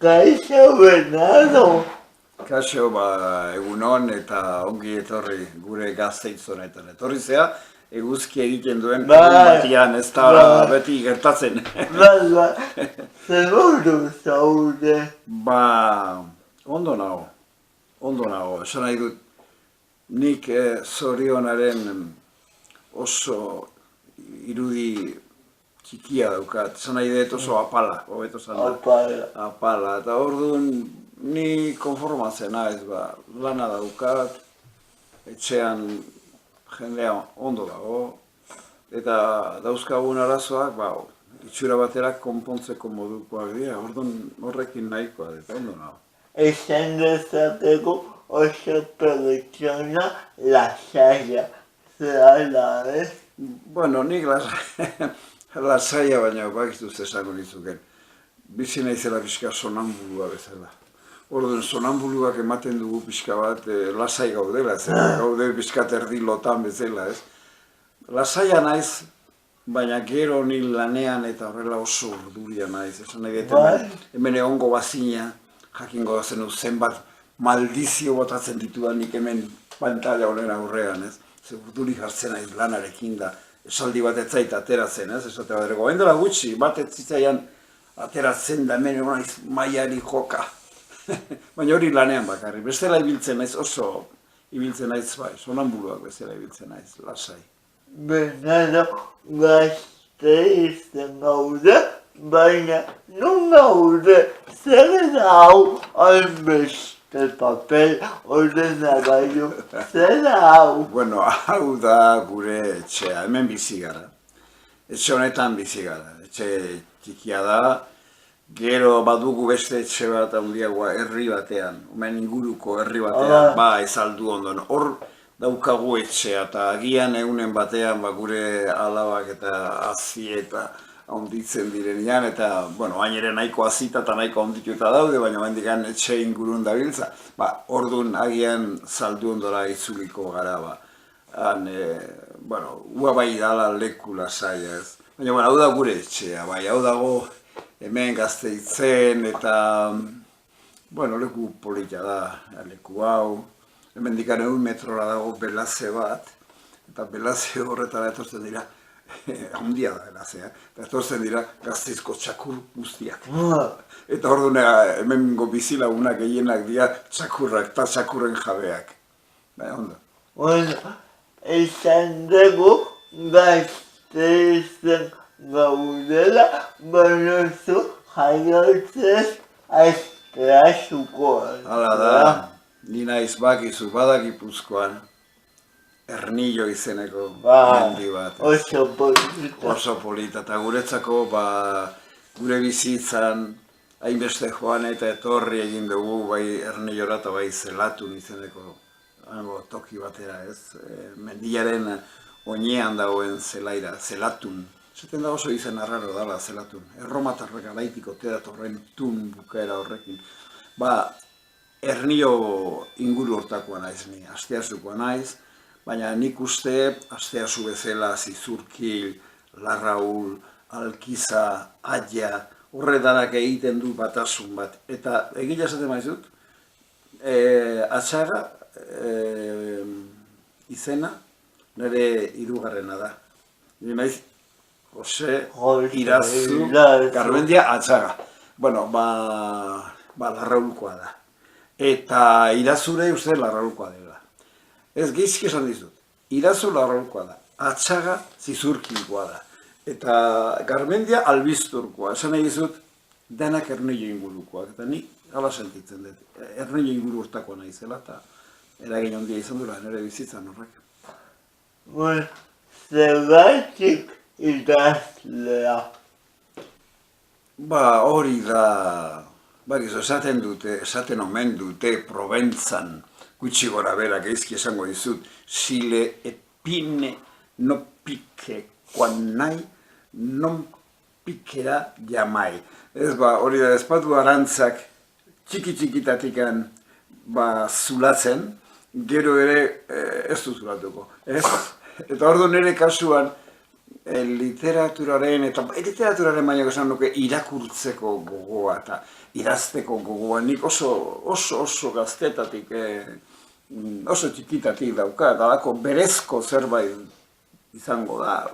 Kaixo, Bernardo. Kaixo, egunon eta ongi etorri gure Gasteiz honetan. Etorri zea, eguzki egiten duen egun batian, ez da beti gertatzen. Zer modu zaude? Ondo nago. Esan nahi dut, nik zorionaren oso irudi txikia daukat. Esan nahi dut oso apala, hobeto zan da. Apala, eta orduan ni konformatzen naiz, lana daukat, etxean jendea ondo dago, eta dauzkagun arazoak, itxura baterak konpontzeko modukoak dira, orduan horrekin nahikoa, eta ondo nago. Esan dezakegu oso pertsona lasaia, zera da, ez? Bueno, nik lasaia baina bakiztuz esango nizuken. Bizi naizela pixka sonambulua bezala. Orduan, sonambuluak ematen dugu pixka bat lasai gaudela, gaude pixka terdi lotan bezala, ez? Lasaia naiz, baina gero ni lanean eta horrela oso urduria naiz. Esan nahi dut, hemen egongo bazina, jakingo zen zenbat maldizio botatzen ditudan nik hemen pantalla honen aurrean, ez? Ze urduri jartzen naiz lanarekin da, esaldi bat etzait ateratzen, ez? Esate bat erego, endela gutxi, bat etzitzaian ateratzen da hemen egon naiz maiari joka. Baina hori lanean bakarri, bestela ibiltzen naiz, oso ibiltzen naiz sonambuluak bestela ibiltzen naiz, lasai. Bernardo, Gasteizen gaude, baina non gaude, zer da hau, hainbeste papel, ordenagailu, zer da hau? Bueno, hau da gure etxea, hemen bizi gara. Etxe honetan bizi gara, etxe txikia da. Gero badugu beste etxe bat handiagoa herri batean, hemen inguruko herri batean, ezaldu ondoen. Hor daukagu etxea eta agian egunen batean gure alabak eta hazi eta handitzen direnean, eta, hain ere nahiko hazita eta nahiko handituta daude, baina handikan etxe ingurun dabiltza. Orduan agian saldu ondora itzuliko gara, ua bai dala leku lasaia ez. Baina, hau da gure etxea, hau dago hemen Gasteizen eta, leku polita da, leku hau. Hemen dikan 100 metrora dago belaze bat, eta belaze horretara etortzen dira, handia da belazea, eta etortzen dira Gasteizko txakur guztiak. Eta orduan hemen bizilagunak gehienak dira txakurrak eta txakurren jabeak. Ondo. Bueno, esan dugu Gasteizen gaudela, baina zu jaiotzez aizteasukoan. Hala da, ni naiz bakizu bada Gipuzkoan, Ernillo izeneko mendi bat. Oso polita. Oso polita, eta guretzako gure bizitzan hainbeste joan eta etorri egin dugu bai Ernillora eta bai Zelatun izeneko toki batera, ez? Mendiaren oinean dagoen zelaira, Zelatun. Zaten da oso izen arraro dala Zelatun. Erromatarrek alaitiko datorren tun bukaera horrekin. Ernillo inguru hortakoa naiz ni, Asteasukoa naiz, baina nik uste Asteasu bezala Zizurkil, Larraul, Alkiza, Aia, horretarak egiten du batasun bat. Eta egila esaten maizut, Atxaga izena nire hirugarrena da. Nire naiz Jose Irazu Garmendia Atxaga. Larraulkoa da. Eta Irazure uste Larraulkoa dela. Ez geizki esan dizut. Irazu Larraulkoa da. Atxaga Zizurkilkoa da. Eta Garmendia Albizturkoa. Esan nahi dizut, denak Ernillo ingurukoak. Eta ni hala sentitzen dut. Ernillo inguru hortakoa nahi zela eta eragin handia izan dura, nire bizitzan horrek. Zergatik idazlea. Hori da, esaten omen dute Proventzan, gutxi gora bera geizki esango dizut, sile epine no pike quannai, non pikera jamai. Ez hori da, espatu arantzak txiki-txikitatikan zulatzen, gero ere ez du zulatuko. Eta orduan nire kasuan, literaturaren, eta literaturaren baino esan nuke irakurtzeko gogoa eta idazteko gogoa. Nik oso gaztetatik, oso txikitatik dauka, eta alako berezko zerbait izango da,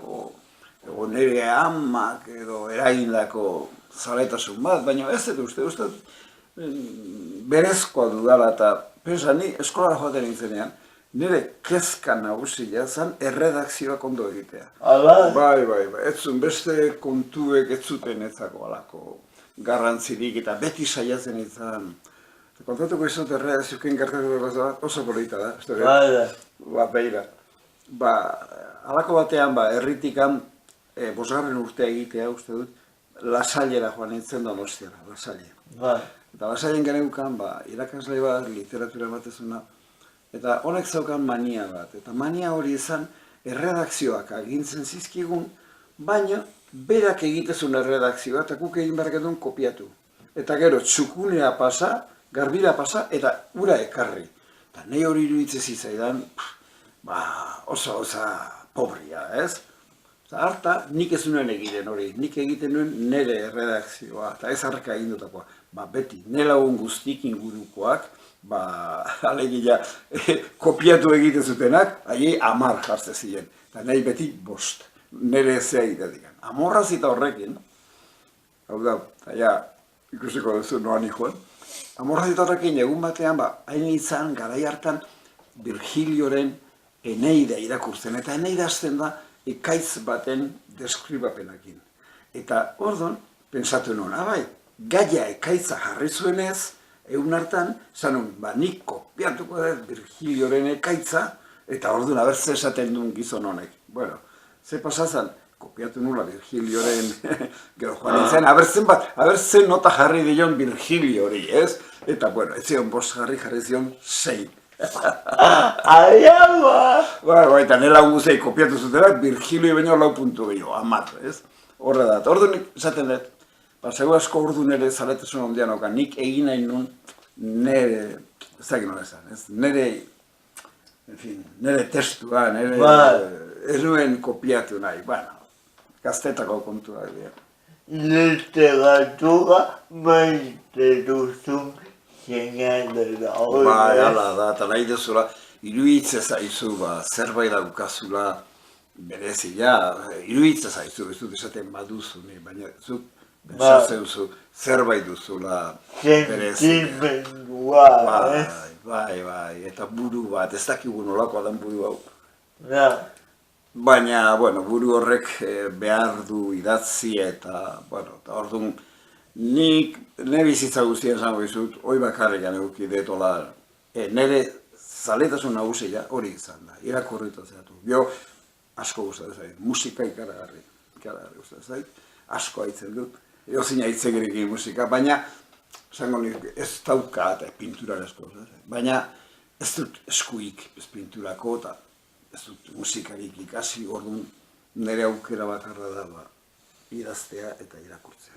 o nire amak edo eragindako zaletasun bat, baina ez dut uste berezkoa dudala, eta pensa, ni eskolara joaten nintzenean, nire kezka nagusia zen erredakzioak ondo egitea. Hala? Bai, etzun beste kontuek ez zuten ezako alako garrantzirik eta beti saiatzen izan. Kontatuko izut erredakzioekin gertatuko bat oso polita da. Beira. Alako batean, herritikan, bosgarren urtea egitea uste dut, Lasailera joan nintzen Donostiara, Lasaile. Eta Lasailen geneukan, irakasle bat, literatura batezuna, eta honek zaukan mania bat, eta mania hori izan erredakzioak agintzen zizkigun, baina berak egitezun erredakzioa eta guk egin behar gedun kopiatu. Eta gero txukunea pasa, garbira pasa, eta ura ekarri. Eta nahi hori iruditze zitzaidan, oso pobria, ez? Eta harta nik ez nuen egiten hori, nik egiten nuen nire erredakzioa, eta ez harreka egin dutakoa. Beti, nire lagun guztik ingurukoak, alegia, kopiatu egiten zutenak, haiei 10 jartzen ziren. Eta nahi beti 5, nire ezea egitetik. Amorrazita horrekin, hau da, ikusiko duzu noan joan, amorrazita horrekin egun batean, hain izan, garai hartan, Virgilioren Eneida irakurtzen, eta Eneida azten da, ekaitz baten deskribapenakin. Eta ordon, pensatu nuen, gaia ekaitza jarri zuenez, egun hartan, zanun, nik kopiatuko dut Virgilioren ekaitza, eta orduan abertze esaten duen gizon honek. Bueno, ze pasazan, kopiatu nula Virgilioren, gero joan nintzen, abertzen nota jarri dion Virgiliori, ez? Eta, bueno, ez zion 5 jarri zion 6. Eta nela guzei kopiatu zutenak, Virgilio baino 4 puntu gehiago, 10, ez? Horre da, orduan esaten dut, zego asko ordu nire zaletasun ondian oka, nik egin nahi nun nire, ez dakit nola esan, nire testua, ez nuen kopiatu nahi, gaztetako kontua dira. Literatura maite duzun zenadera. Hala da, eta nahi duzula, iruditzen zaizu, zerbait daukazula berezia, iruditzen zaizu, ez dut esaten baduzu, baina zuk pensatzen duzu, zerbait duzula berezia. Sentimendua, Bai, eta buru bat, ez dakigu nolakoa den buru hau. Baina, buru horrek behar du idatzi eta, orduan, nire bizitza guztien zango izut, hoi bakarrikan eduki detola, nire zaletasun nagusia hori izan da, irakurritu zeatu. Bio, asko gustatzen zait, musika ikaragarri gustatzen zait, asko haitzen dut, eozina hitzegerekin musika, baina, zango nire, ez dauka eta pinturan asko, baina ez dut eskuik ez pinturako eta ez dut musikarik ikasi, orduan nire aukera bakarra da idaztea eta irakurtzea.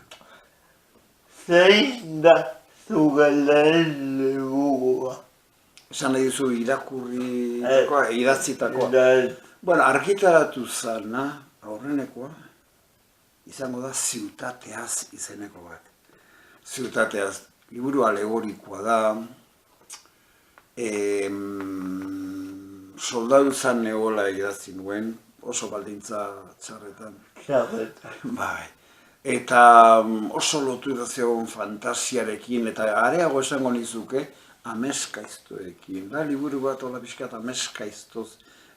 Zein da zuga lehen liburua? Esan nahi duzu irakurri, idatzitakoa. Argitaratu zana, aurrenekoa, izango da ziutateaz izeneko bat. Ziutateaz, liburu alegorikoa da, soldadu zan negola idatzi nuen, oso baldintza txarretan. Bai. Eta oso lotu zegoen fantasiarekin, eta areago esango nizuke, ameskaiztoekin. Da, liburu bat hola pixkat ameskaiztoz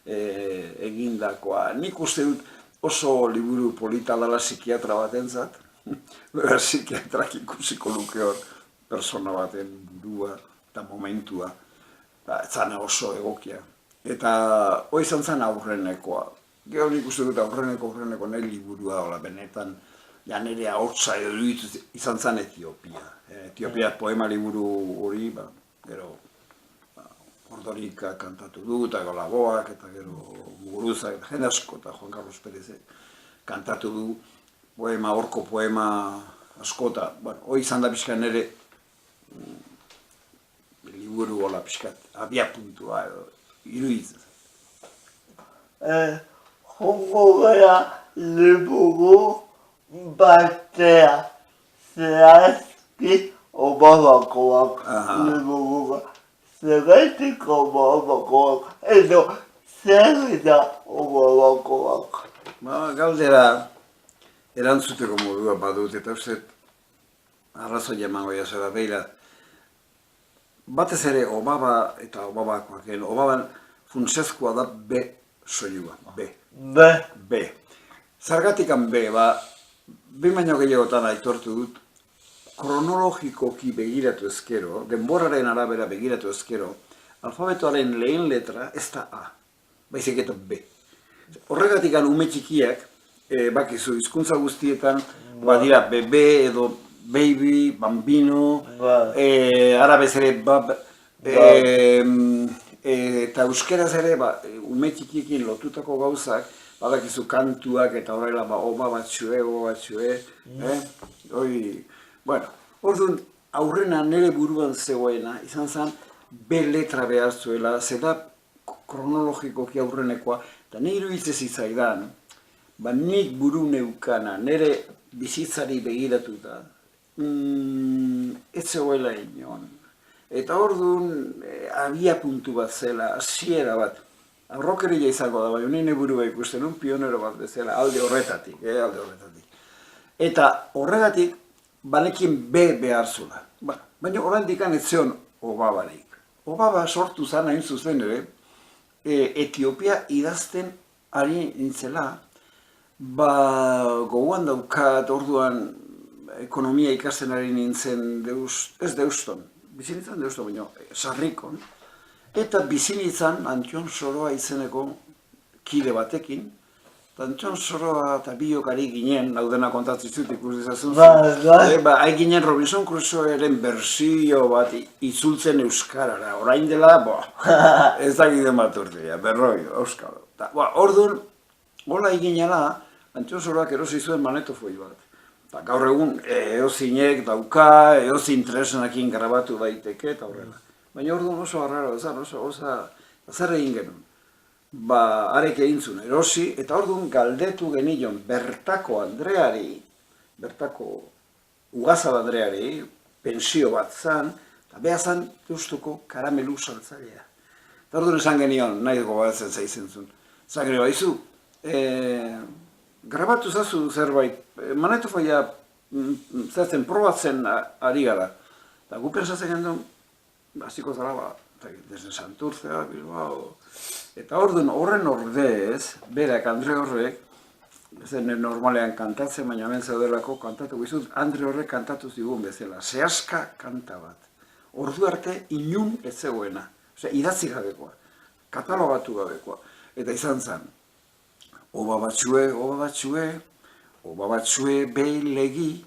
egindakoa. Nik uste dut oso liburu polita dela psikiatra batentzat. Bera psikiatrak ikusiko luke hor persona baten burua eta momentua. Zana oso egokia. Eta hori izan zen aurrenekoa. Gero nik uste dut aurreneko nahi liburua hola benetan. Ja nire ahotsa edo izan zen Etiopia. Etiopia poema liburu hori, gero Ordorika kantatu du, eta Golaboak, eta gero Muguruza, jende asko, eta Juan Carlos Pérez kantatu du poema, horko poema askota. Hoi izan da pixka nire liburu hola pixkat, abia puntua edo, iruditzen. Jongo gara liburu batea zehazki Obabakoak liburua. Zergatik Obabakoak edo zer da Obabakoak? Galdera erantzuteko modua badut, eta uste arrazoi emango jasera beira. Batez ere Obaba eta Obabakoak, Obaban funtsezkoa da B soinua, B. B. Zergatikan B, behin baino gehiagotan aitortu dut, kronologikoki begiratu ezkero, denboraren arabera begiratu ezkero, alfabetoaren lehen letra ez da A, baizik eta B. Horregatikan ume txikiak, bakizu, hizkuntza guztietan, badira bebe edo baby, bambino, arabez ere eta euskeraz ere, ume txikiekin lotutako gauzak, badakizu kantuak eta horrela, oba batxue, bueno, orduan, aurrena nire buruan zegoena, izan zen, B letra behar zuela, zeda kronologikoki aurrenekoa, eta nire iruditzen zitzaidan, nik buru neukana, nire bizitzari begiratuta, ez zegoela inon. Eta orduan, abia puntu bat zela, hasiera bat, arrokeria izango da, baina nire burua ikusten, pionero bat bezala, alde horretatik. Eta horregatik, banekin B behar zula. Baina oraindik ez zion Obabarik. Obaba sortu zan hain zuzen ere, Etiopia idazten ari nintzela, gogoan daukat orduan ekonomia ikasten ari nintzen ez Deuston, bizi nintzen Deuston baino, Sarrikon, eta bizi nintzen Antion Soroa izeneko kide batekin, Antxon Soroa eta biok ari ginen, hau dena kontatzen zut ikusi zazun. Hai ginen Robinson Crusoeren bersio bat itzultzen euskarara. Orain dela, ez da giden bat urtea, berroi, euskalo. Orduan, hola eginela, Antxon Soroak erosi zuen magnetofoi bat. Gaur egun, eozinek dauka, eozin tresnakin grabatu daiteke eta horrela. Baina orduan oso arraro, oso zer egin genuen. Arek egin zuen erosi, eta orduan galdetu genion bertako Andreari, bertako Ugazaba Andreari, pensio bat zan, eta beha zan Deustuko karamelu saltzailea. Eta orduan esan genion, nahi gogoratzen zaizen zuen. Zan genion, haizu, grabatu zazu zerbait, magnetofoia zertzen probatzen ari gara. Eta gu pensatzen genuen, hasiko zara, desde Santurtzea, Bilbao. Eta orduan horren ordez, berak Andre horrek, zen normalean kantatzen, baina hemen zaudelako kantatu gizut, Andre horrek kantatu zigun bezala, zehaska kanta bat. Ordu arte inun ez zegoena, idatzi gabekoa, katalogatu gabekoa. Eta izan zen, oba batxue beilegi,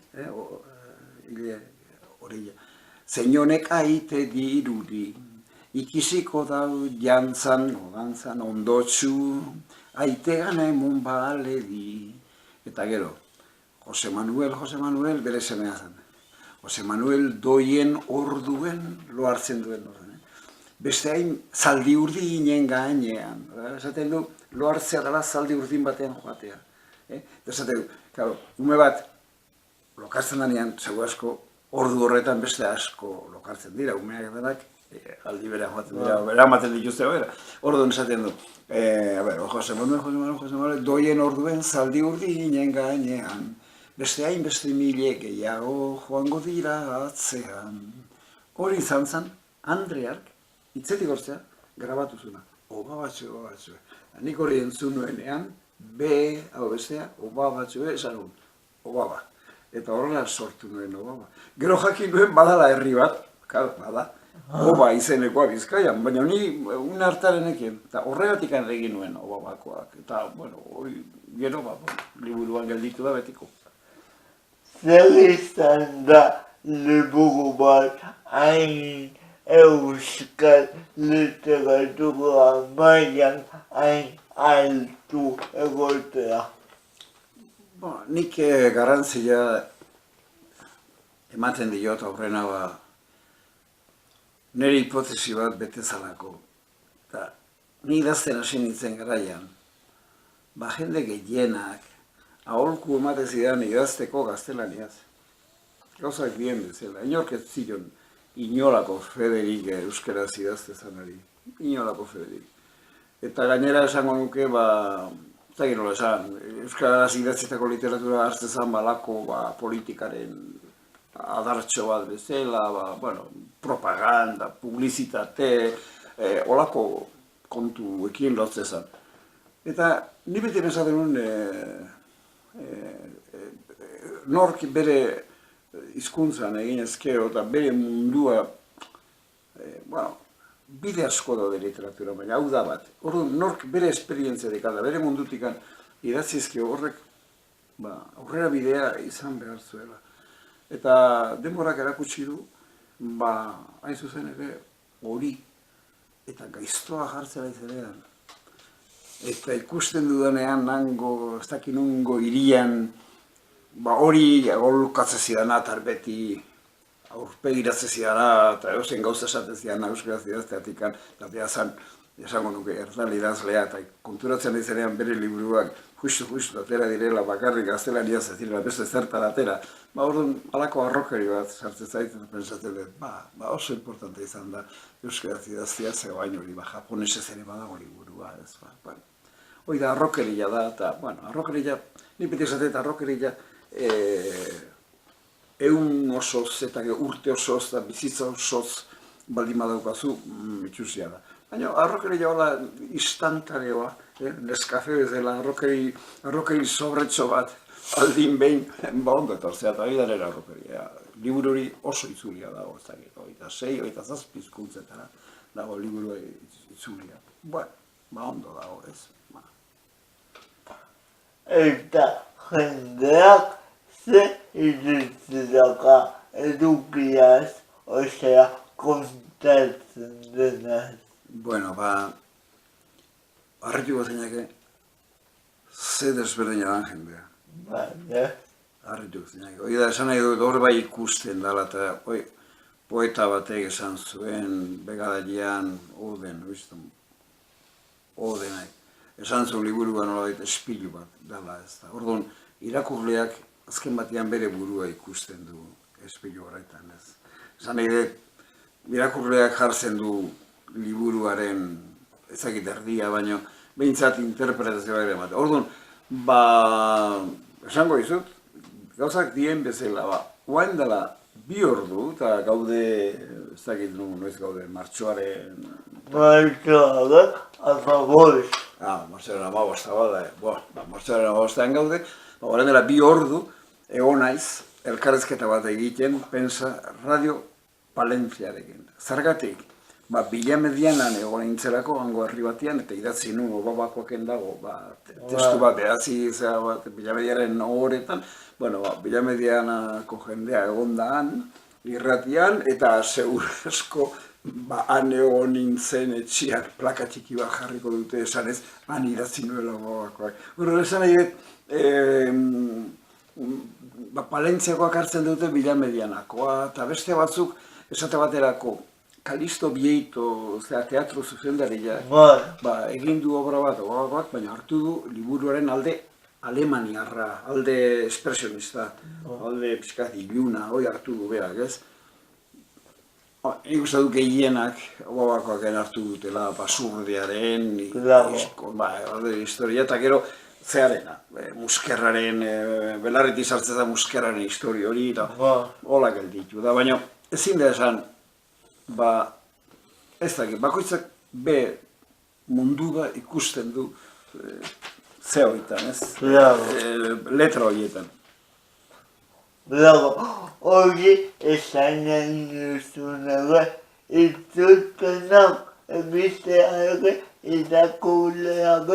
zeinonek aite dirudi, ikisiko dau jantzan, ogantzan, ondotxu, aite gana emun baledi. Eta gero, Jose Manuel, bere semea zen. Jose Manuel doien orduen lo hartzen duen. Beste hain zaldi urdi ginen gainean. Esaten du, lo hartzea dela zaldi urdin batean joatea. Esaten du, ume bat, lokartzen danean, zego asko, ordu horretan beste asko lokartzen dira, umeak denak, aldi bera joaten dira, eramaten dituzte bera. Orduan esaten du, Jose Manuel, doien orduen zaldi urdi ginen gainean, beste hain beste mile gehiago joango dira atzean. Hori izan zen, Andreak, hitzetik hortzea, grabatu zuna. Oba batxue. Nik hori entzun nuenean, hau bestea, oba batxue, esan nuen, Obaba. Eta horrela sortu nuen Obaba. Gero jakin nuen badala herri bat, bada, Oba izenekoa Bizkaian, baina ni une hartarenekin, eta horregatik egin nuen Obabakoak. Eta, hori gero, liburuan gelditu da betiko. Zer izan da liburu bat hain euskal literatura mailan hain altu egotea? Nik garantzia ematen diot aurrena nire hipotesi bat bete zalako. Ni idazten hasi nintzen garaian, jende gehienak aholku emate zidan idazteko gaztelaniaz. Gauzak bien bezala. Inork ez zion inolako Federik euskaraz idaztezanari. Inolako Federik. Eta gainera esango nuke, ez dakit nola esan, euskaraz idatzetako literatura hartzezan balako politikaren adartxo bat bezala, propaganda, publizitate, olako kontuekin lotzezan. Eta ni beti esaten nuen nork bere hizkuntzan egin ezkero eta bere mundua, bide asko daude literatura, baina hau da bat. Orduan, nork bere esperientzia dekada, bere mundutikan idatzizke horrek aurrera bidea izan behar zuela. Eta denborak erakutsi du, hain zuzen ere hori eta gaiztoa jartzea izanean. Eta ikusten dudanean nango, ez dakin nungo irian, hori aholkatzen zidana, eta beti aurpegiratzen zidana, eta eusen gauza esaten zidana, euskaraz idazteatik, eta behazan, esango nuke, erdal idazlea, eta konturatzen izanean bere liburuak, justu atera direla, bakarrik gaztelaniaz ez direla, beste zertan atera. Orduan, alako arrokeri bat sartzen zait, eta pentsatzen dut, oso importante izan da, euskaraz idaztea, zegoain hori, japonesez ere badago liburua, ez hori da, arrokerila da, eta, arrokerila, ni beti esatet arrokerila, egun osoz eta urte osoz eta bizitza osoz baldin badaukazu itxusia da. Baina arrokerila hola instantaneoa, Neskafe bezala arrokeri sobretxo bat aldin behin, ondo etorzea eta hori da nera arrokeria. Liburu hori oso itzulia dago, ez dakit, 26, 27 hizkuntzetara dago liburu itzulia. Ondo dago ez. Eta jendeak ze iritzi edukiaz, osea, kontatzen denaz. Harrituko zeinake, ze desberdina dan jendea. Harrituko zeinake. Hori da, esan nahi dut, hor bai ikusten dela, eta poeta batek esan zuen, begadarian, Odenak. Esan zuen liburua nolabait espilu bat dela ez da. Orduan, irakurleak azken batean bere burua ikusten du espilu horretan ez. Esan nahi dut, irakurleak jartzen du liburuaren ezakit erdia, baino behintzat interpretazioa ere emate. Orduan, esango dizut, gauzak dien bezala, oain dela 2 ordu, eta gaude, ezakit noiz gaude, martxoaren... Martxoaren amabost. Martxoaren amabost, martxoaren amabostean gaude, horren dela 2 ordu, egon naiz, elkarrezketa bat egiten, pensa, Radio Palentziarekin. Zergatik, bilamedianan egon nintzelako, hango herri batian, eta idatzi nuen, bakoaken dago, testu bat edatzi, bilamediaren horretan, bilamedianako jendea egon daan, irratian, eta segurazko, han egon nintzen etxiak plaka txiki bat jarriko dute esanez, han idatzi nuela bakoak. Esan nahi, Palentziakoak hartzen dute bilamedianakoa, eta beste batzuk, esate baterako, Kalisto Bieito, teatro zuzendaria, egin du obra bat, baina hartu du liburuaren alde alemaniarra, alde espresionista, alde pixkat iluna, hori hartu du berak, ez? Nik uste du gehienak, bakoak hartu dutela, basurdiaren, historia, eta gero zearena, muskerraren, belarriti sartzen da muskerraren historia hori, eta hola gelditu da, baina ezin da esan, ez dakit, bakoitzak mundu da ikusten du ze horietan, ez? Letra horietan. Hori esan nahi duzuna, itzutenak ebiteak irakurleak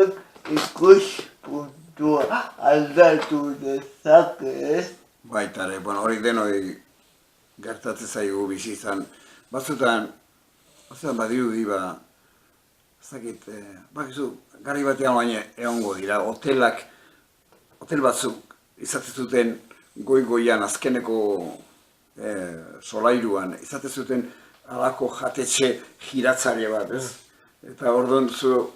ikuspuntua aldatu dezake, ez? Baitare, hori denoi gertatzen zaigu bizitzan. Batzutan badirudi ez dakit, bakizu, gari batean baina egongo dira, hotel batzuk izaten zuten goi-goian azkeneko solairuan, izaten zuten alako jatetxe giratzaile bat, ez? Eta orduan zu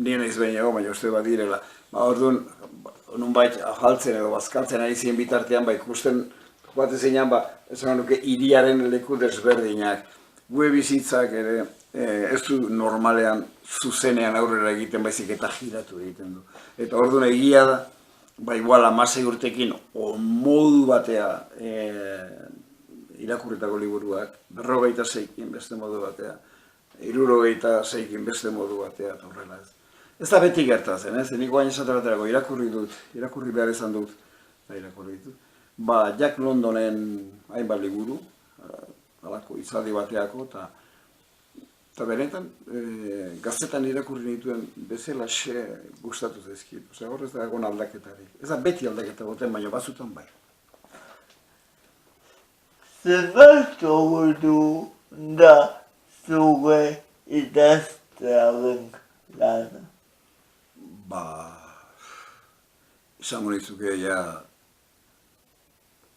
nien ez baina baina uste bat direla. Orduan, nunbait afaltzen edo bazkaltzen ari ziren bitartean, ikusten joate zeinan, esan nuke hiriaren leku desberdinak. Gue bizitzak ere, ez du normalean zuzenean aurrera egiten, baizik eta giratu egiten du. Eta orduan egia da, igual 16 urtekin, modu batea irakurritako liburuak, 46-kin beste modu batea, 66-kin beste modu batea, eta horrela ez. Ez da beti gertatzen, ez? Nik guain esate baterako irakurri behar izan dut, irakurri ditut. Jack Londonen hainbat liburu, alako izaldi bateako, eta benetan, gaztetan irakurri nituen bezalaxe gustatu zaizkit. Hor ez da egon aldaketarik. Ez da beti aldaketa goten, baina batzutan bai. Zenbat ordu da zure idaztearen lana? Izango nitzuke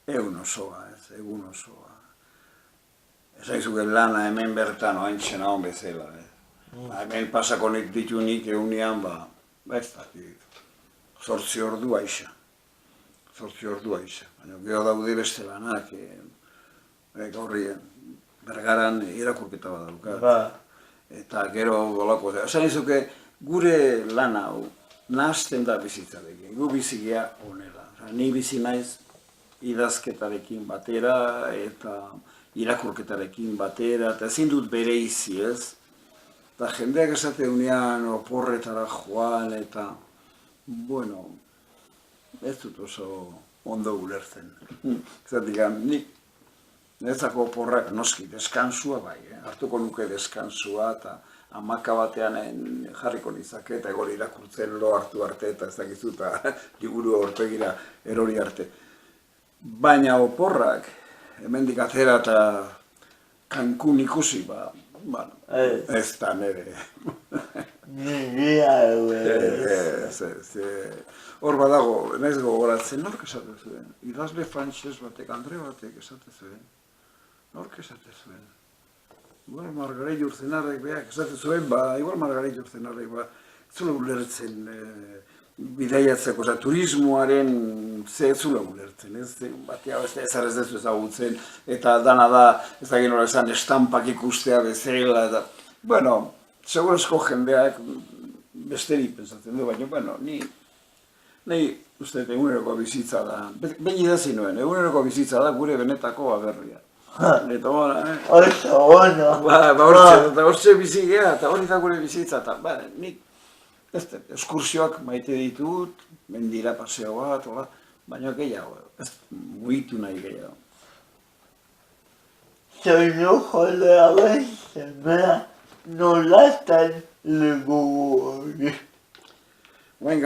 egun osoa, egun osoa. Esan izuke lana hemen bertan oaintzen hau bezala. Hemen pasako ditu nik egunean, ez dakit, 8 ordu aixa. 8 ordu aixa. Baina gero daude beste lanak, gaurri Bergaran irakurketa bat daukat. Eta gero golako. Esan izuke gure lana hau nahazten da bizitzarekin. Gu bizigia honela. Ni bizi naiz idazketarekin batera eta irakurketarekin batera, eta ezin dut bereizi, ez? Eta jendeak esate unean oporretara joan, eta, bueno, ez dut oso ondo ulertzen. Zatik, nik, nezako oporrak noski, deskansua bai, hartuko nuke deskansua, eta hamaka batean jarriko nizake, eta egor irakurtzen lo hartu arte, eta ez dakizu, eta liburu aurpegira erori arte. Baina oporrak, hemendik atera eta Cancun ikusi, ez da nire. Hor badago, nahiz gogoratzen, nork esate zuen? Idazle frantses batek, Andre batek esate zuen. Nork esate zuen? Igual Margaret Jurzenarrek beak esate zuen, igual Margaret Jurzenarrek, zula ulertzen bidaiatzeko, turismoaren ez zula ulertzen, batia ezar ez dezu ezagutzen, eta dana da, ez da gero esan, estampak ikustea bezala, eta, bueno, segurazko jendeak besterik pensatzen du, baina, bueno, ni uste eguneroko bizitza da, behin idazi nuen, eguneroko bizitza da gure benetako aberria. Eta hona, hortxe bizigea, eta hori da gure bizitza, eta, nik, eskursioak maite ditut, mendira paseo bat, baina gehiago, ez muitu nahi gehiago. Soinu jolearen zemea nolatan liburu hori.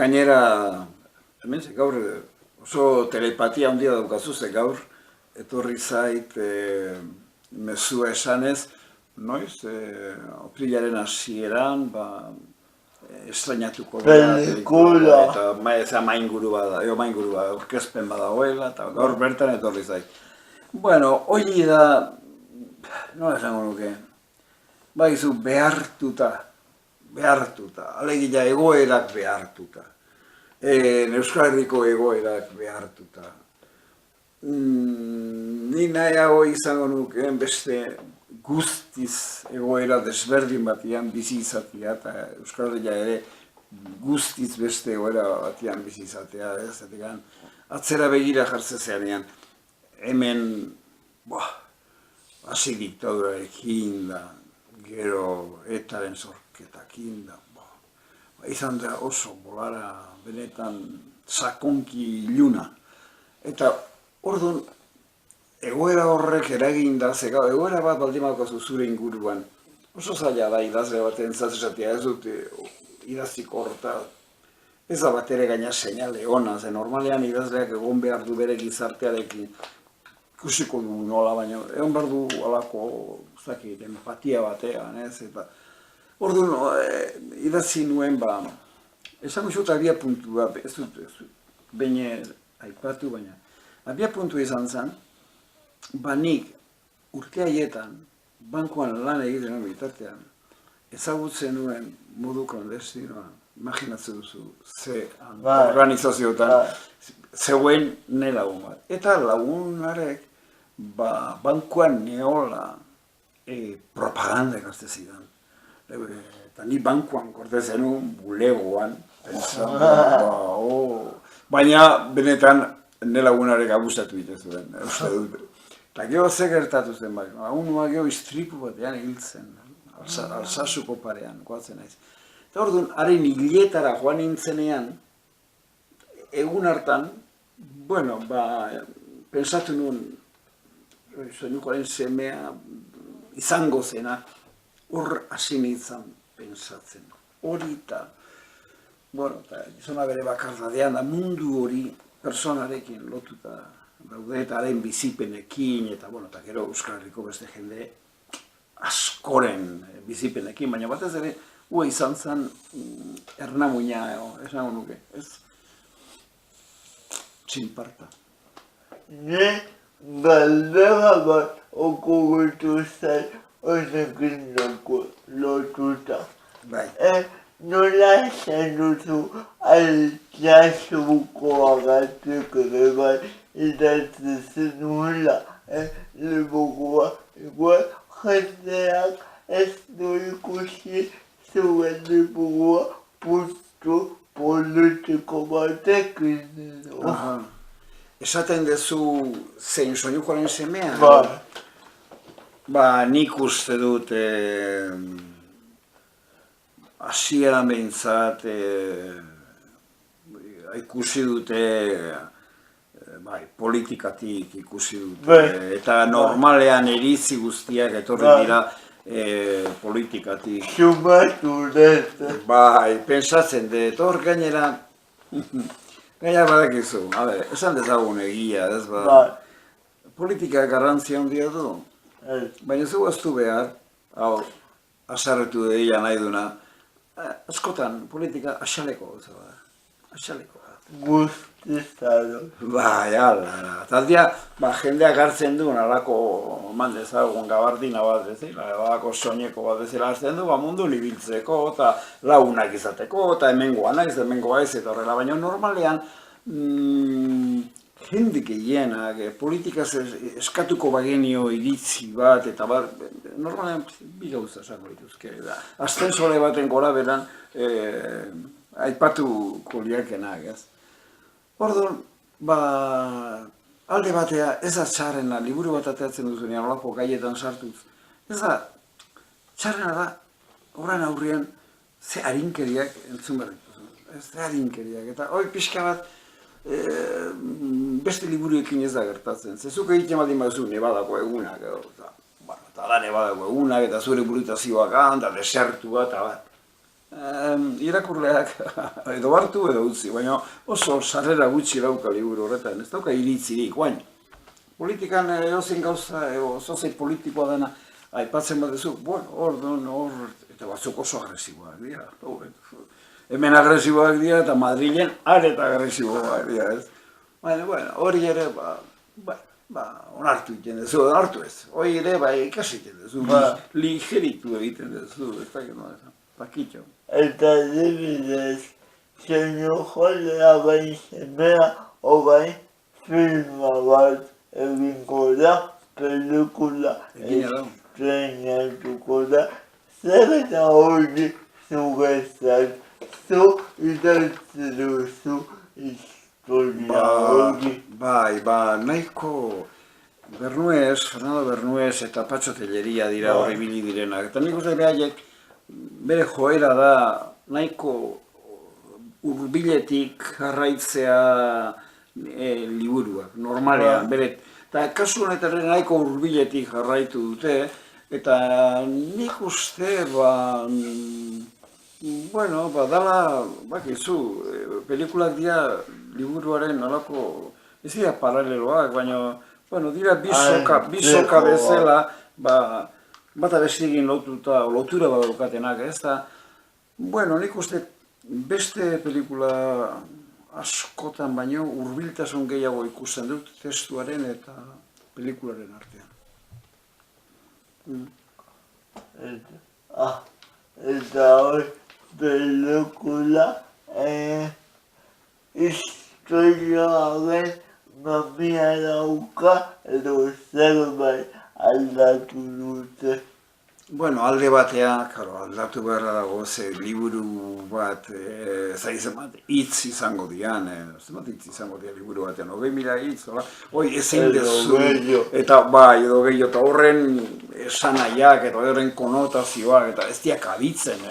Gainera, hemen ze gaur oso telepatia handia daukazu, ze gaur etorri zait mezua esanez, noiz, aprilaren hasieran, estrainatuko da, eta mainguru bada, orkezpen badagoela, eta gaur bertan etorri zait. Bueno, hori da, nola esango nuke, baizu behartuta, alegia egoerak behartuta, Euskal Herriko egoerak behartuta. Ni nahiago izango nukeen beste guztiz egoera desberdin batian bizi izatea, eta Euskal Herria ere guztiz beste egoera batian bizi izatea, atzera begira jartzezean, hemen, hasi diktadurarekin da, gero etaren zorketakin da, izan da oso bolara benetan sakonki iluna, eta orduan, egoera horrek eragin da, egoera bat baldimako zure inguruan. Oso zaila da idazle baten zatzesatia, ez dut idaziko horta. Ez da bat ere gaina seinale ona, ze normalean idazleak egon behar du bere gizartearekin. Ikusiko du nola, baina egon behar du alako, empatia batean, ez? Orduan, idazi nuen, esan usut abia puntua, ez dut, baina aipatu, baina abia puntua izan zen, nik urte haietan, bankuan lan egiten bitartean, ezagutzen nuen modu klandestinoa, imaginatzen duzu, ze organizazioetan, zeuen ne lagun bat. Eta lagunarek, bankuan neola propaganda ikaste zidan. Eta ni bankuan korte zenun, bulegoan, baina benetan ne lagunarek abusatu egiten zuen, uste dut. Eta gero ze gertatu zen bai, lagunua gero istripu batean hiltzen, Alsasuko parean, goatzen naiz. Eta orduan, haren hiletara joan nintzenean, egun hartan, bueno, pensatu nuen, soinukoaren semea izango zena, hor hasi nintzen pensatzen. Hori eta, bueno, eta gizona bere bakardadean da mundu hori personarekin lotuta daude, eta haren bizipenekin, eta, bueno, eta gero Euskal Herriko beste jende askoren bizipenekin, baina batez ere, hua izan zen ernamuina, esango nuke, ez? Txinparta. Ne galdera bat okurritu zait honekin lotuta. Bai. Nola esan duzu Altsasuko agatik ere bai idatzi zenuela liburua. Igual jendeak ez du ikusi zuen liburua puntu politiko batekin. Esaten dezu zein soinukoaren semea? Bai. Nik uste dut hasieran behintzat ikusi dute politikatik ikusi dute eta normalean iritzi guztiak etorri dira politikatik. Sumatu dut. Pentsatzen dut, hor gainera badakizu, esan dezagun egia, ez politika garrantzia handia du. Baina zu gaztu behar, hau, asarretu deia nahi duna, askotan politika axaleko gauza da. Axaleko da. Guztizado. Ala. Taldia, jendeak hartzen du, nalako mandezagun gabardina bat bezala, nalako soineko bat bezala hartzen du, mundu nibiltzeko, eta lagunak izateko, eta hemengoa naiz, hemengoa ez, eta horrela, baina normalean, jende gehienak, politikaz eskatuko bagenio iritzi bat, eta normalean bi gauza esango dituzke. Astensole baten gora beran, aipatuko liakenak, ez? Orduan, alde batea ez da txarrena, liburu bat ateatzen duzunean, olako gaietan sartuz. Ez da, txarrena da, horren aurrean, ze harinkeriak entzun behar dituzun. Ze harinkeriak, eta hori pixka bat, beste liburuekin ez da gertatzen. Zezuk egiten baldin baduzu nebadako egunak, eta da nebadako egunak, eta zure burutazioak eta desertu bat, eta bat. Irakurleak edo hartu edo utzi, baina oso sarrera gutxi dauka liburu horretan, ez dauka iritzirik, guain. Politikan edozein gauza, zozein politikoa dena, aipatzen bat dezuk, hor, eta batzuk oso agresiboak dira. Hemen agresiboak dira eta Madrilen areta agresiboak dira, ez? Baina, hori ere, onartu egiten dezu, onartu ez. Hori ere, ikasi egiten dezu, ligeritu egiten dezu, ez dakit nola esan, pakitxo. Eta dibidez, soinukolea gain semea, orain filma bat egingo da, pelikula estrenatuko da, zer da hori zuretzat, zu idatzi duzu historia hori. Nahiko Fernando Bernuez eta Patxo Telleria dira hori bili direnak. Eta nik uste behaiek bere joera da nahiko hurbiletik jarraitzea liburuak, normalean, bere. Eta kasu honetan nahiko hurbiletik jarraitu dute, eta nik uste, dala, bakizu, pelikulak dira liburuaren nolako, ez dira paraleloak, baina, dira bisoka bezala, bata bestigin lotura badaukatenak, ez da, nik uste beste pelikula askotan baino hurbiltasun gehiago ikusten dut testuaren eta pelikularen artean. Eta hori pelikula historiaren mamia dauka edo zerbait aldatu dute. Bueno, alde batea, aldatu beharra dago, ze liburu bat, zenbat hitz izango dian, zenbat hitz izango dian liburu batean, 20.000 hitz, hoi ezin dezu, eta bai, edo gehiago, eta horren esanaiak, eta horren konotazioak, eta ez diak abitzen,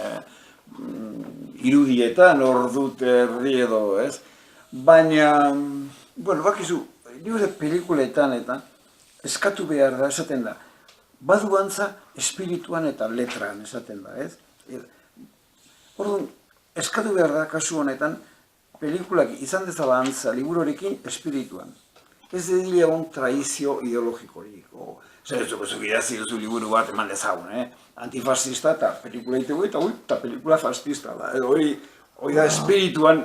irudietan, hor dut erdi edo, ez? Baina, bueno, bakizu, liburu pelikuletan eta eskatu behar da, esaten da, badu antza espirituan eta letran esaten da, ez? Orduan, eskatu behar da, kasu honetan, pelikulak izan dezala antza liburuarekin espirituan. Ez edile egon traizio ideologikorik. Zer ez duzu idazi duzu liburu bat eman dezagun, antifascista eta pelikula itegu eta pelikula fascista da. Hoi da espirituan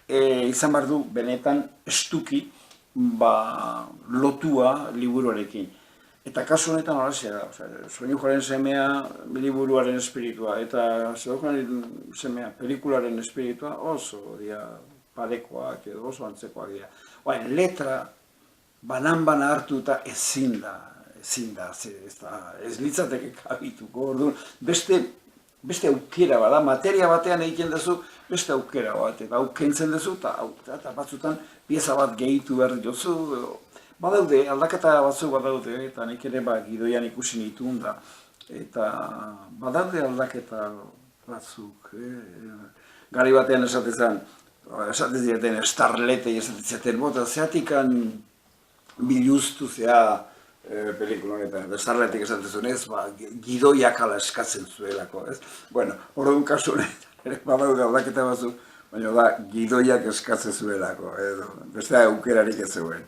izan behar du benetan estuki lotua liburuarekin. Eta kasu honetan holaxe da, Soinujoaren semea liburuaren espiritua eta Soinujoaren semea pelikularen espiritua oso dira parekoak edo oso antzekoak dira. Baina letra banan-bana hartuta ezin da, ez litzateke kabituko, orduan beste aukera bada, materia batean egiten duzu beste aukera bat, eta hau kentzen duzu eta batzutan pieza bat gehitu behar dituzu. Badaude, aldaketa batzuk badaude, eta nik ere gidoian ikusi nituen da, eta badaude aldaketa batzuk. Gari batean esaten ziren starletei esaten ziren, bota, zeatikan biluztu zea pelikula honetan, starletek esaten zuen ez, gidoiak ala eskatzen zuelako, ez? Bueno, orduan kasu honetan, badaude aldaketa batzuk, baina da, gidoiak eskatzen zuelako, edo, beste aukerarik ez zegoen.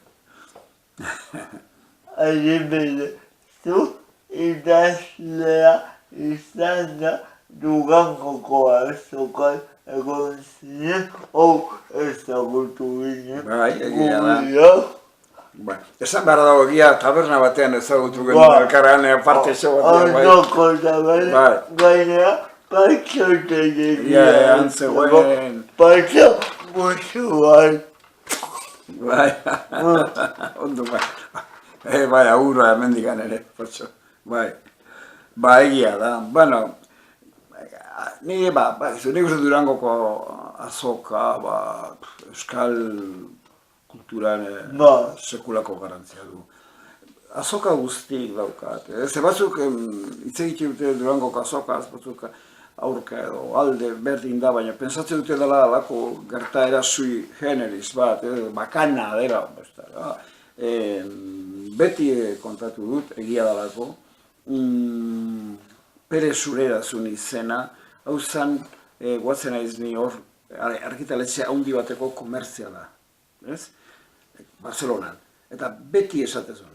Adibide, zu idazlea izan da Durangoko azokan egon zinen, ezagutu ginen. Bai, egia da. Esan behar dago egia taberna batean ezagutu genuen elkarrean parte xo batean. Ondoko taberna, gainera patxote antzegoen. Patxo musuan. Bai, ondo bai. Bai, aurra hemendikan ere, potxo. Bai, egia da. Bueno, nik uste Durangoko azoka, euskal kulturan sekulako garantzia du. Azoka guztik daukat. Ze batzuk, hitz egiten dute Durangoko azoka, batzuk aurka edo alde berdin da, baina pentsatzen dute dela alako gertaera sui generis bat, bakana dela. Beti kontatu dut, egia dalako, Pere Zurerazun izena, hau zen, guatzen aiz ni hor, argitaletxe handi bateko komertziala, ez? Barcelonan. Eta beti esatezun,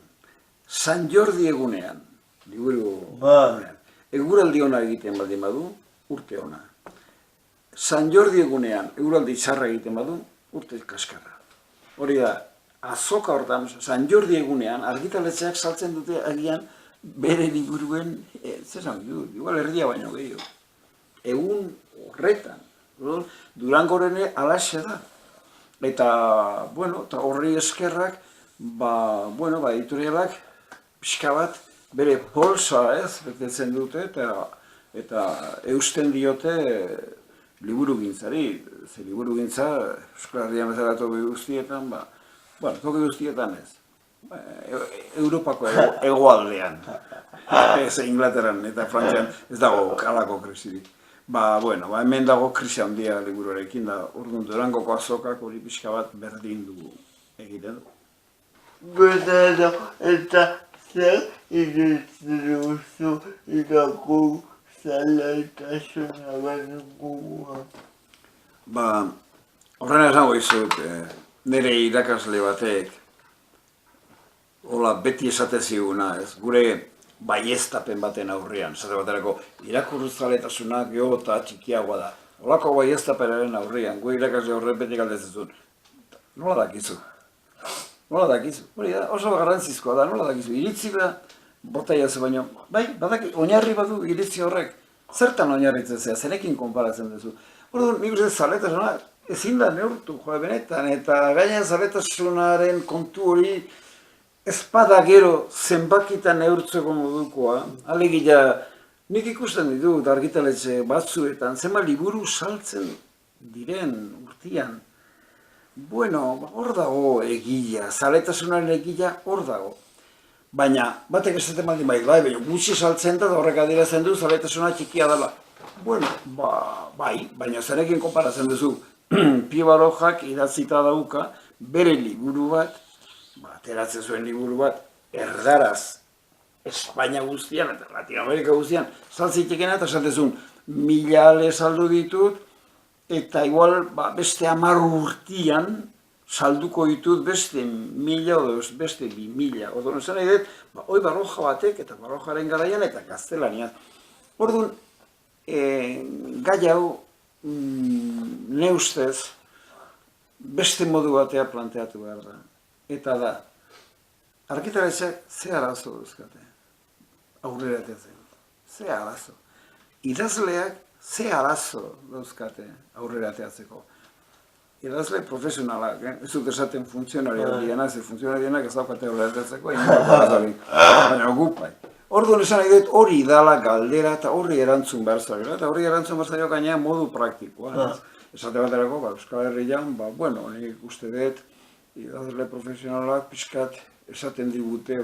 San Jordi egunean, liburu egunean, eguraldi ona egiten baldin badu, urte ona. San Jordi egunean, eguraldi txarra egiten badu, urte kaskarra. Hori da, azoka hortan, San Jordi egunean, argitaletxeak saltzen dute agian bere liburuen, zesan dut, igual erdia baino gehiago. Egun horretan, Durangorene alaxe da. Eta, bueno, horri eskerrak, editorialak, pixka bat, bere polsa ez, betetzen dute, eta eusten diote liburugintzari. Ze liburugintza, Euskal Herrian bezala toki guztietan, toki guztietan ez. Europako hegoaldean, ez Inglaterran eta Frantzian ez dago kalako krisirik. Hemen dago krisi handia liburuarekin da, orduan Durangoko azokak hori pixka bat berdin dugu egiten du. Gutero eta zer iritziruzu irakur zalaitasuna benukua. Horren esango izut, nire irakasle batek, hola beti esate ziguna, gure baieztapen baten aurrean, esate baterako irakurtzaletasuna geho eta txikiagoa da. Holako baieztapenaren aurrean, gure irakasle horren beti galdetzen nola dakizu? Nola dakizu? Hori da, oso garrantzizkoa da, nola dakizu? Iritzi da, bota jazu baino, bai, badaki, oinarri badu iritzi horrek, Zertan oinarritzen zea, zerekin konparatzen duzu. Orduan, nik uste zaletasuna ezin da neurtu, benetan, eta gainen zaletasunaren kontu hori ez bada gero zenbakitan neurtzeko modukoa. Alegia, nik ikusten ditut argitaletxe batzuetan, zenbat liburu saltzen diren urtean. Bueno, hor dago egia, zaletasunaren egia hor dago. Baina, batek esaten baldin bai, gutxi saltzen da horrek adierazten du zaletasuna txikia dela. Bueno, bai, baina zerekin konparatzen duzu. Pio Barojak idatzita dauka bere liburu bat, ateratzen zuen liburu bat, erdaraz, Espainia guztian eta Latinoamerika guztian, saltzitekena eta esatezun, 1000 ale saldu ditut, eta igual beste 10 urtian salduko ditut beste 1000 edo beste 2000. Orduan esan nahi dut, hoi Baroja batek eta Barojaren garaian eta gaztelanian. Orduan, gai hau ne ustez beste modu batea planteatu behar da. Eta da, argitaratzak ze arazo dauzkate, aurrera ateatzen. Ze arazo. Idazleak ze arazo dauzkate aurrera ateatzeko. Idazle profesionalak, ez dut esaten funtzionariak diena, ze funtzionariak ez daukate aurrera ateatzeko, baina gupai. Orduan esan nahi dut hori dala galdera eta horri erantzun behar zaila, eta horri erantzun behar zaila gainea modu praktikoa. Esate baterako, Euskal Herrian, bueno, nik uste dut, idazle profesionalak pixkat esaten digute,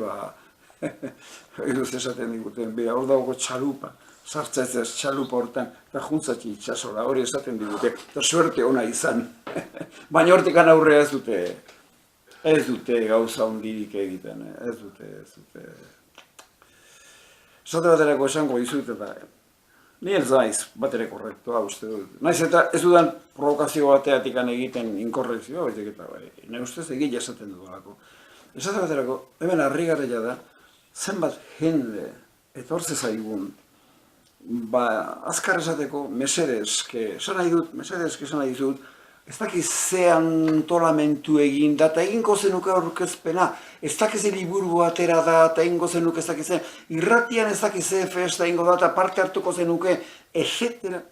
iruz esaten diguten, hor dago txalupa, sartzatzez txalupa hortan, eta juntzatzi itxasora, hori esaten digute, eta suerte ona izan. Baina hortikan aurrea ez dute gauza hondirik egiten, ez dute. Esate baterako esango dizut eta ni ez daiz batere korrektoa uste dut. Naiz eta ez dudan provokazio bateatik egiten inkorrekzioa, baizik eta ne ustez egile esaten dudalako. Esate baterako, hemen harrigarria da, zenbat jende etortze zaigun, azkar esateko mesedezke, esan nahi dut, ez dakiz ze antolamentu egin da, eta egingo zenuke aurkezpena, ez dakiz liburu atera da, eta egingo zenuke ez dakiz irratian ez dakiz festa egingo da, eta parte hartuko zenuke, etcétera.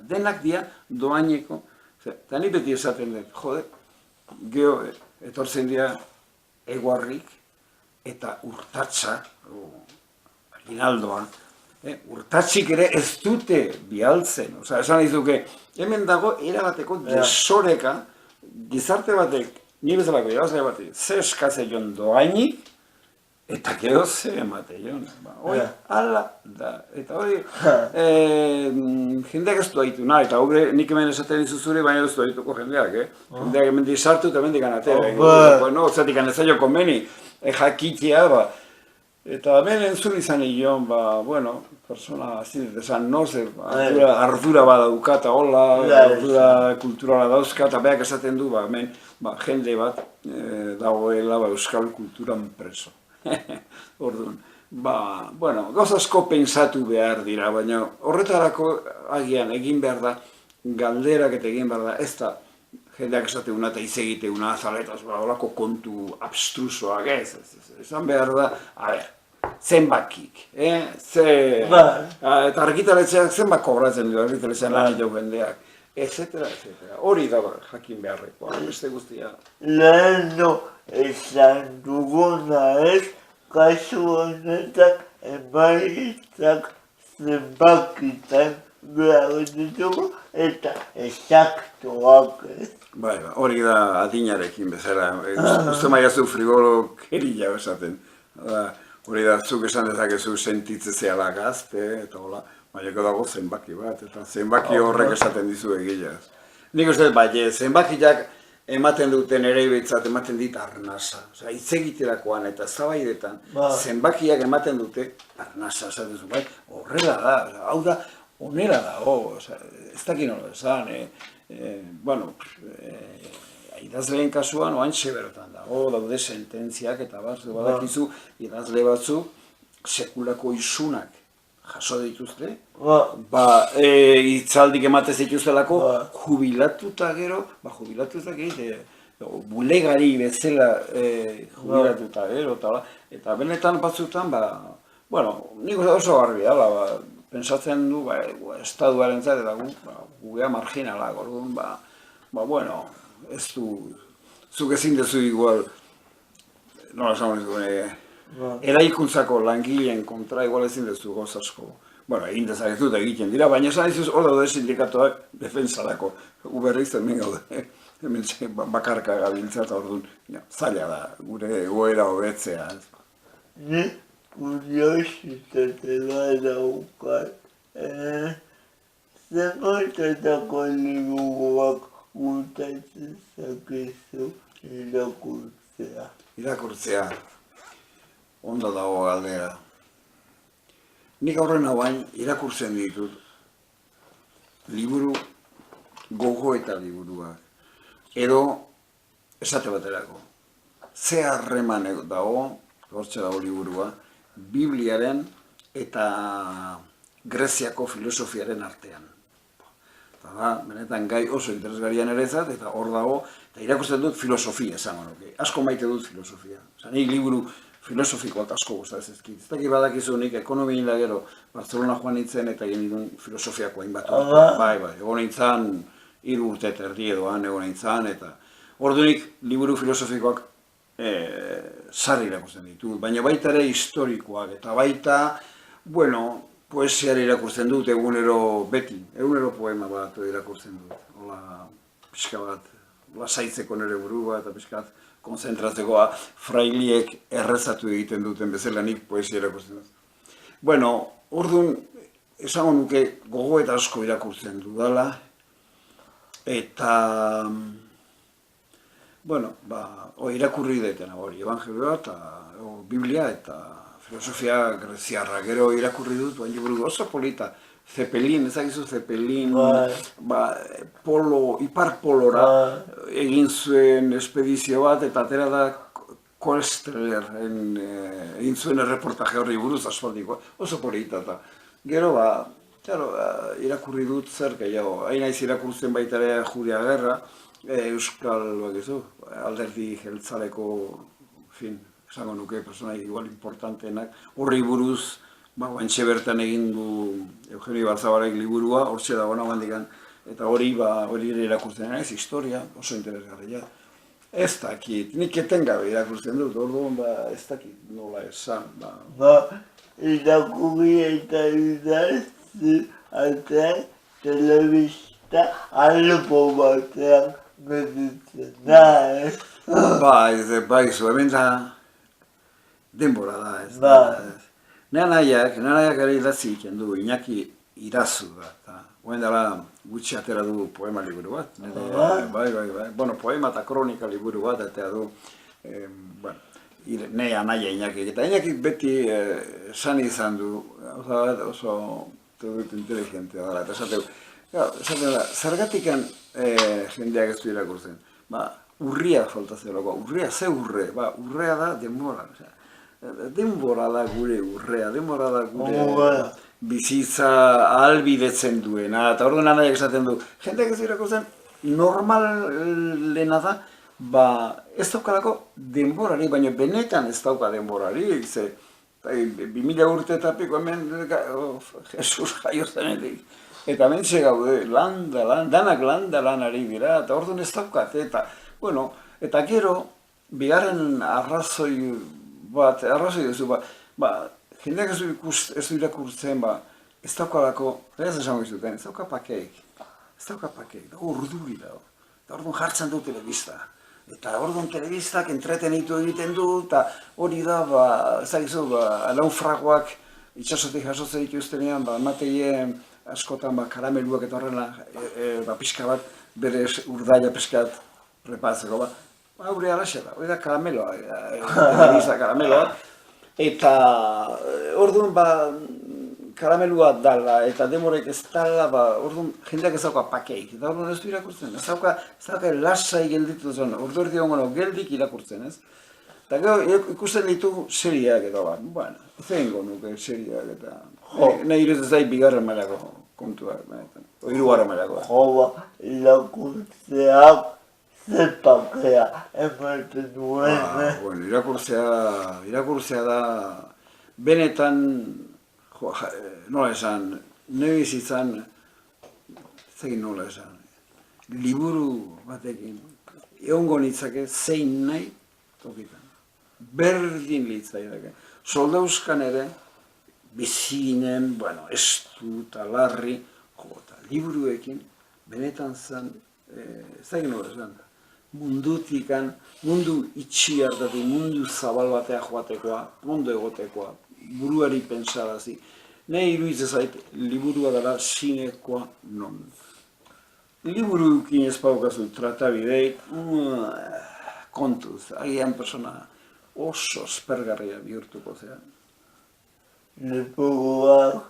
Denak dia doaineko, eta ni beti esaten dut, jode, geho etortzen dira eguarrik, eta urtatsa, aginaldoa, urtatsik ere ez dute bialtzen. Esan dizuke, hemen dago erabateko desoreka, gizarte batek, ni bezalako irabazle batek, ze eskatze joan doainik, eta gero ze emate joan. Hoi, ala da. Eta hori, jendeak ez du haitu nahi, eta hori nik hemen esaten dizuzure, baina ez du haituko jendeak, jendeak hemen dizartu eta hemen dikan atera. Bueno, zatik anezai joko meni, jakitea, eta hemen entzun izan egion, bueno, persona esan noze, ardura badauka eta hola, ardura kulturala dauzka, eta beak esaten du, hemen jende bat dagoela euskal kulturan preso. Orduan, bueno, gauza asko pentsatu behar dira, baina horretarako agian egin behar da, galderak eta egin behar da, ez da, jendeak esateuna eta hitz egiteuna, zaletaz, horako kontu abstrusoak ez, esan behar da, a ber, zenbakik, eta argitaletxeak zenbak kobratzen du, argitaletxean lan jau jendeak, etcétera. Hori da jakin beharrekoa, beste guztia. Leheno esan duguna ez, kasu honetan emaitzak zenbakitan behar ditugu eta esaktuak ez. Hori da adinarekin bezala, uste maiazu frigolokeria esaten. Hori da, zuk esan dezakezu sentitzezea gazte, eta hola, baina dago zenbaki bat, eta zenbaki horrek esaten dizu egilaz. Nik uste, zenbakiak ematen duten ere behitzat ematen dit arnasa. Hitz egiterakoan eta zabaidetan, zenbakiak ematen dute arnasa, esaten zu, horrela da, hau da, onera da, ez dakin hori esan, bueno, idazleen kasuan oain seberotan da, daude sententziak eta badakizu idazle batzuk sekulako isunak jaso dituzte, hitzaldik ematez dituztelako jubilatuta gero, jubilatuta bulegari bezala jubilatuta gero, eta benetan batzutan, bueno, nik oso garbi dala, Pentsatzen du, estatuaren zait, eta gu gea marginalak, orduan, bueno, ez du, zuk ezin dezu igual, nola esan dizu, eraikuntzako langileen kontra igual ezin dezu goz asko. Bueno, egin dezakezu eta egiten dira, baina esan dizuz hor daude sindikatuak defensarako. Berriz hemen gaude, hemen bakarka gabiltza eta orduan zaila da, gure egoera hobetzea. Ni kuriositate bat daukat, zenbatetako liburuak gustatzen zakezu irakurtzea. Irakurtzea, ondo dago galdera. Nik aurren hauain irakurtzen ditut liburu gogo eta liburuak. Edo, esate baterako, ze harreman dago, hortxe dago liburua, Bibliaren eta Greziako filosofiaren artean. Eta da, benetan gai oso interesgarrian ere ezat, eta hor dago, eta irakurtzen dut filosofia esango nuke. Asko maite dut filosofia. Nik liburu filosofikoak asko gustatzen zaizkit. Ez dakit badakizu nik ekonomia da gero Barcelona joan nintzen eta egin nituen filosofiako hainbat. Bai, egon nintzen 3 urte eta erdi edoan egon nintzen eta ordunik liburu filosofikoak sarri irakurtzen ditut, baina baita ere historikoak eta baita, bueno, poesiari irakurtzen dut egunero beti, egunero poema bat irakurtzen dut. Hola, pixka bat, lasaitzeko nire burua eta pixka bat konzentratzekoa frailiek errezatu egiten duten bezala nik poesia irakurtzen dut. Bueno, orduan, esango nuke gogo eta asko irakurtzen dudala, eta, bueno, irakurri daitena hori, evangelioa eta Biblia eta filosofia greziarra, gero irakurri dut, baina liburu oso polita, Zeppelin, ezagizu Zeppelin, ipar polora egin zuen espedizio bat, eta atera da Koestler egin zuen erreportaje horri buruz aspaldikoa, oso polita eta gero irakurri dut zer gehiago, hain naiz irakurtzen baita ere Julia Gerra, Euskal alderdi jeltzaleko, esango nuke, personai igual importanteenak, horri buruz, guantxe bertan egin du Eugenio Barzabalek liburua, hortxe dago nagoendikan, eta hori ere irakurtzen naiz, historia, oso interesgarria. Ez dakit, nik etengabe irakurtzen dut, orduan ez dakit nola esan. Irakurri eta idatzi, eta telebista albo batean gelditzen da, Bai, hemen da denbora da, ez da. Nenaiak ere idatzi egiten du, Iñaki Irazu da, eta guen dela gutxi atera du poema liburu bat. Bai. Bueno, poema eta kronika liburu bat, eta du, ne anaia Iñaki. Eta Iñaki beti esan izan du, oso inteligentea dara, eta esaten da, zergatikan jendeak ez du irakurtzen. Urria faltazelako, urria ze urre, urrea da denbora. Denbora da gure urrea, denbora da gure bizitza ahalbidetzen duena, eta orduan anaiak esaten du, jendeak ez irakurtzen normalena da, ez daukalako denborari, baina benetan ez dauka denborari, 2000 urte eta piko hemen Jesus jaio zenetik, eta mentxe gaude, danak lan ari dira, eta orduan ez daukat, eta gero, bigarren arrazoi duzu, jendeak ez du irakurtzen, ez daukalako, ez esango izuten, ez dauka pakeik, dago urduri dago, eta orduan jartzen du telebista, eta orduan telebistak entretenitu egiten du, eta hori da, ezagizu, naufragoak itxasotik jasotzen dituztenean, emateien askotan karameluak eta horrela, pixka bat, bere urdaila pixkat prepatzeko, Haure alaxe da, hori da karameloa, karameloa, eta orduan karamelua dala eta demorek ez dala, orduan jendeak ez dauka pakeik, eta orduan ez du irakurtzen, ez dauka lasai gelditu zen, ordu erdi gongo geldik irakurtzen, ez? Eta gero ikusten ditu seriak eta zein nuke seriak eta nahi iruz ez da bigarren mailako kontua, hirugarren mailako. Irakurtzeak zepakea ematen duen. Irakurtzea da benetan nola esan, nire bizitzan, zegin nola esan, liburu batekin, egongo nitzake zein nahi tokitan. Berdin litzaidake. Soldauzkan ere, bizinen, bueno, estu eta larri, eta liburuekin, benetan zen, zegin nola esan, mundutikan, mundu itxi hartatik, mundu zabal batea joatekoa, ondo egotekoa, buruari pentsarazi. Nahi iruditzen zait, liburua dara sinekoa non. Liburuekin ez paukazu tratabidei, kontuz, agian persona oso aspergarria bihurtuko zean. Liburuak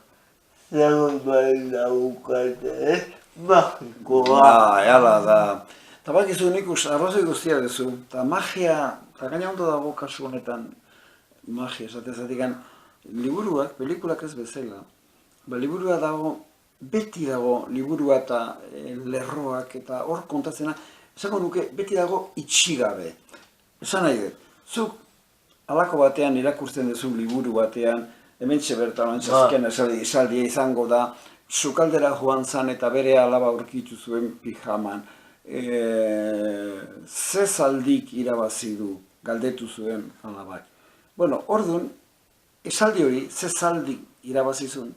zerbait daukate, magikoa. Hala da. Eta bakizu nik arrazoi guztia duzu, eta magia, eta gaina ondo dago kasu honetan magia, esatezatik liburuak, pelikulak ez bezala, liburua dago, beti dago liburua eta lerroak eta hor kontatzena, esango nuke beti dago itxigabe. Esan nahi dut, zuk halako batean irakurtzen duzu liburu batean, hementxe bertan, azken esaldia izango da, sukaldera joan zan eta bere alaba aurkitu zuen pijaman, ze zaldik irabazi du, galdetu zuen alabak. Bueno, orduan, esaldi hori, ze zaldik irabazi zuen,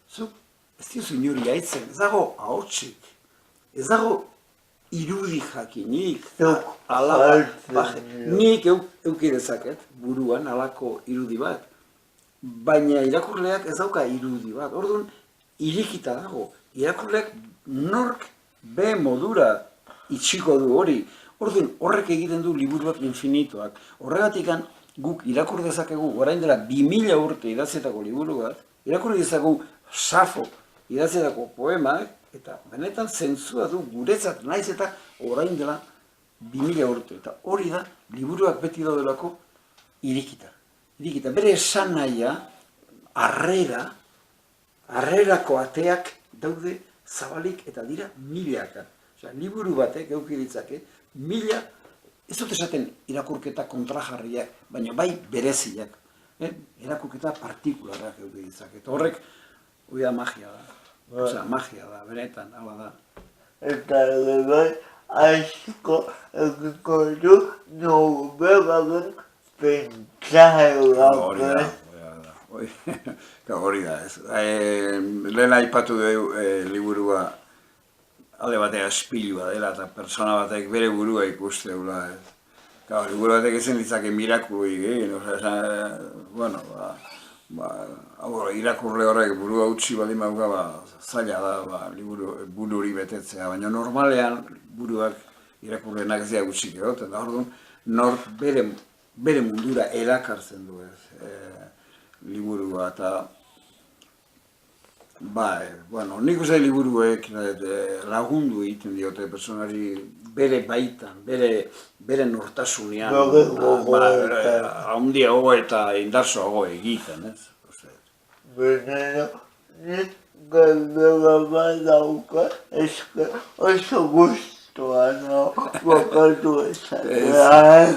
zuk ez diozu inori haitzen, ez dago ahotsik, ez dago irudi jakinik, nik eukidezaket buruan alako irudi bat, baina irakurleak ez dauka irudi bat, orduan irikita dago, irakurleak nork be modura itxiko du hori, orduan horrek egiten du liburuak infinitoak, horregatik guk irakur dezakegu, orain dela 2000 urte idatzietako liburu bat, irakur dezakegu Safo idatzietako poemak, eta benetan zentzua du guretzat naiz eta orain dela 2000 urte. Eta hori da, liburuak beti daudelako irikita. Irikita, bere esan nahia, harrerako ateak daude zabalik eta dira milaka. Osea, liburu batek eduki ditzake, 1000, ez dut esaten irakurketa kontrajarriak, baina bai bereziak. Irakurketa partikularrak eduki ditzake. Eta horrek, hori da magia da. Osea, magia da, benetan, hala da. Eta bai, asko egiko du, nobelaren pentsaerak. Hori da, ez. Lehen aipatu dugu liburua alde batean espilua dela eta persona batek bere burua ikuste dula. Liburu batek ezen ditzake mirakulu egin, bueno, irakurle horrek burua utzi baldin badauka, zaila da liburu hori betetzea, baina normalean buruak irakurleenak ez dira gutxik egoten, da orduan nork bere mundura erakartzen du liburua eta bueno, nik uste liburuek lagundu egiten diote personari bere baitan, bere nortasunean, handiago eta indartsuago egiten, ez? Baina, nik galdera bat dauka, eske oso guztua, bokatu esatea.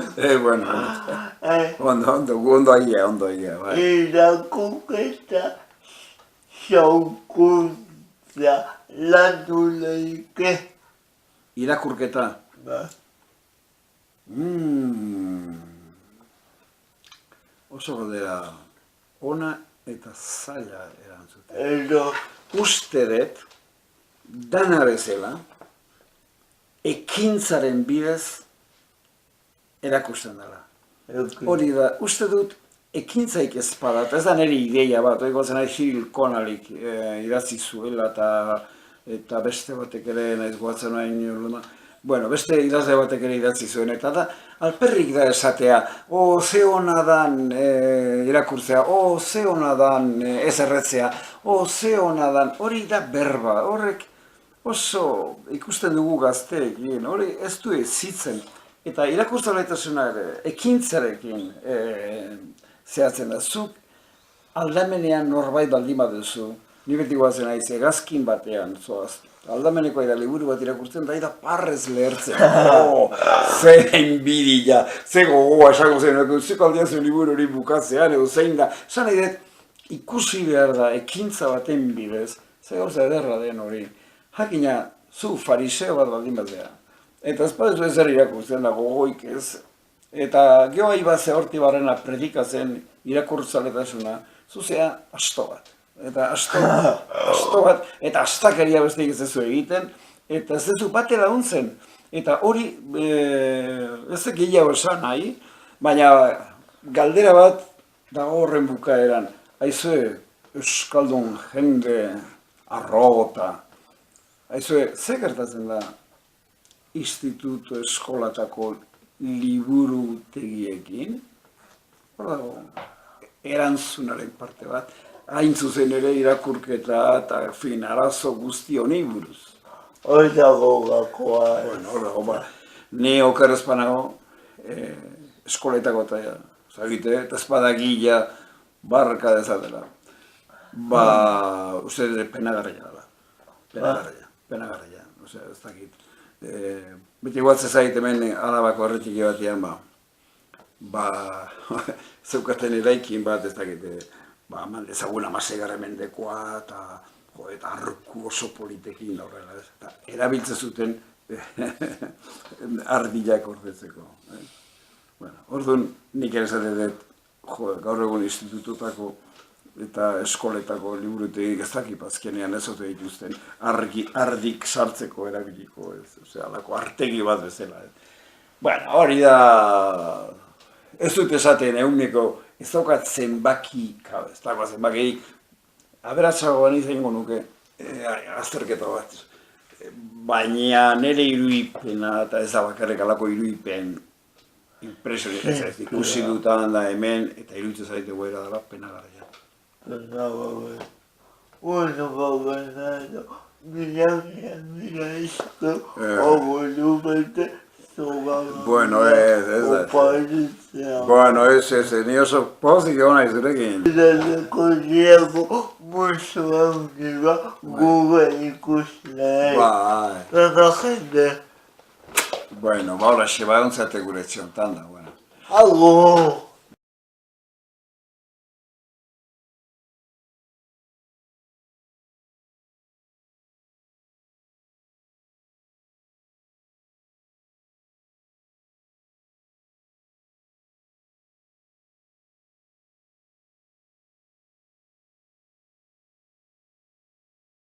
Bueno, ondo egia, bai. Irakurketa xaukuntza landu leike. Irakurketa? Ba. Oso galdera ona eta zaila erantzuten. Edo. Uste dut, dana bezala, ekintzaren bidez erakusten dela. Hori da, uste dut, ekintzaik ez badat, ez da nire ideia bat, oiko zen Gil Connellyk idatzi zuela eta beste batek ere naiz goatzen nahi bueno, beste idazle batek ere idatzi zuen, eta da, alperrik da esatea, ze hona dan irakurtzea, ze hona dan ez erretzea, ze hona dan, hori da berba, horrek oso ikusten dugu gazteekin, hori ez du zitzen, eta irakurtzalaitasuna ekintzarekin zehatzen da, zuk aldamenean norbait baldin baduzu, ni beti guazen naiz hegazkin batean, zoaz, aldameneko da liburu bat irakurtzen, da parrez lehertzen, ze enbidia, ze gogoa esango zen, zeko aldean zuen liburu hori bukatzean, edo zein da, esan nahi dut, ikusi behar da ekintza baten bidez, ze gauza ederra den hori, jakina zu fariseo bat baldin batea. Eta ez badezu ezer irakurtzen da gogoik ez, eta gehoai bat zehorti barrena predikatzen irakurtzaletasuna, zuzea asto bat. Eta asto bat, eta astakeria besteik ez duzu egiten, eta ez duzu bate laguntzen. Eta hori, ez da gehiago esan nahi, baina galdera bat dago horren bukaeran. Aizue, euskaldun jende arrogota. Aizue, ze gertatzen da instituto eskolatako liburutegiekin? Hor dago, erantzunaren parte bat. Hain zuzen ere irakurketa eta arazo guzti honi buruz. Hori dago gakoa. Bueno, hor dago, ni okerrez panago eskoletako eta zagite, eta espadagila barka dezatela. Uste penagarria dela. Penagarria. Osea, ez dakit. Beti guatze zait hemen Arabako erretxiki batean, zeukaten eraikin bat, ez dakit, eman dezagun 16. mendekoa, eta arku oso politekin horrela, eta erabiltzen zuten ardilak ordetzeko. Orduan, nik ere zate dut, gaur egun institututako eta eskoletako liburutegik ez dakip azkenean ez ote dituzten ardik sartzeko erabiliko, alako artegi bat bezala. Bueno, hori da, ez dut esaten eguneko, ez daukat zenbaki, ez daukat zenbakirik, aberatsagoan izango nuke azterketa bat. Baina nire iruipena, eta ez da bakarrik alako iruipen, impresionik ez ikusi dutan da hemen, eta iruditzen zaite goera dela penagarria. Mira esto, volumen, Bueno, ez, ni oso pozik egon nahi zurekin. Kondiago musu handiba guge ikusle. Eta jende. Bueno, hola, xe, ba, ontzate gure etxontan da, bueno. Ago!